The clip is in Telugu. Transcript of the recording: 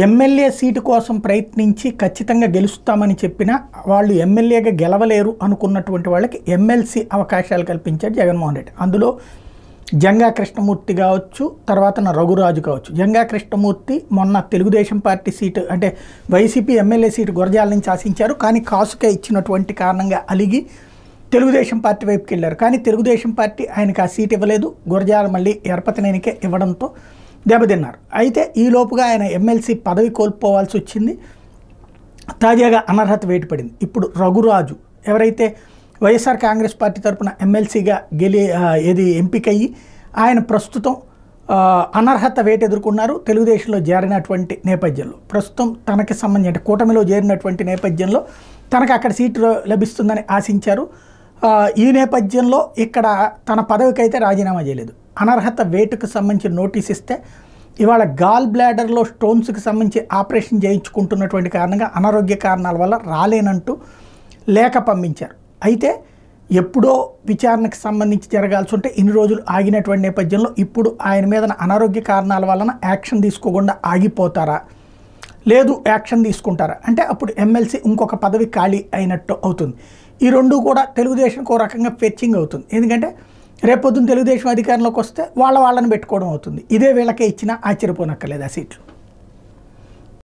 ఎమ్మెల్యే సీటు కోసం ప్రయత్నించి ఖచ్చితంగా గెలుస్తామని చెప్పినా వాళ్ళు ఎమ్మెల్యేగా గెలవలేరు అనుకున్నటువంటి వాళ్ళకి ఎమ్మెల్సీ అవకాశాలు కల్పించాడు జగన్మోహన్ రెడ్డి. అందులో జంగా కృష్ణమూర్తి కావచ్చు, తర్వాత రఘురాజు కావచ్చు. జంగా కృష్ణమూర్తి మొన్న తెలుగుదేశం పార్టీ సీటు అంటే వైసీపీ ఎమ్మెల్యే సీటు గురజాల నుంచి ఆశించారు, కానీ కాసుకే ఇచ్చినటువంటి కారణంగా అలిగి తెలుగుదేశం పార్టీ వైపుకి వెళ్ళారు. కానీ తెలుగుదేశం పార్టీ ఆయనకు ఆ సీట్ ఇవ్వలేదు, గురజాల మళ్ళీ ఎరపతినేనికే ఇవ్వడంతో దెబ్బతిన్నారు. అయితే ఈలోపుగా ఆయన ఎమ్మెల్సీ పదవి కోల్పోవాల్సి వచ్చింది. తాజాగా అనర్హత వేటు పడింది. ఇప్పుడు రఘురాజు ఎవరైతే వైఎస్ఆర్ కాంగ్రెస్ పార్టీ తరఫున ఎమ్మెల్సీగా ఎంపికయ్యి ఆయన ప్రస్తుతం అనర్హత వేటు ఎదుర్కొన్నారు. తెలుగుదేశంలో చేరినటువంటి నేపథ్యంలో ప్రస్తుతం తనకి సంబంధించి కూటమిలో చేరినటువంటి నేపథ్యంలో తనకు అక్కడ సీటు లభిస్తుందని ఆశించారు. ఈ నేపథ్యంలో ఇక్కడ తన పదవికైతే రాజీనామా చేయలేదు. అనర్హత వేటుకు సంబంధించిన నోటీస్ ఇస్తే ఇవాళ గాల్ బ్లాడర్లో స్టోన్స్కి సంబంధించి ఆపరేషన్ చేయించుకుంటున్నటువంటి కారణంగా అనారోగ్య కారణాల వల్ల రాలేనంటూ లేఖ పంపించారు. అయితే ఎప్పుడో విచారణకు సంబంధించి జరగాల్సి ఉంటే ఇన్ని రోజులు ఆగినటువంటి నేపథ్యంలో ఇప్పుడు ఆయన మీద అనారోగ్య కారణాల వలన యాక్షన్ తీసుకోకుండా ఆగిపోతారా, లేదు యాక్షన్ తీసుకుంటారా అంటే అప్పుడు ఎమ్మెల్సీ ఇంకొక పదవి ఖాళీ అయినట్టు అవుతుంది. ఈ రెండు కూడా తెలుగుదేశంకి ఒక రకంగా ఫెచ్చింగ్ అవుతుంది. ఎందుకంటే రేపొద్దున తెలుగుదేశం అధికారంలోకి వస్తే వాళ్ళని పెట్టుకోవడం అవుతుంది. ఇదే వీళ్ళకే ఇచ్చినా ఆశ్చర్యపోనక్కర్లేదు ఆ సీట్లు.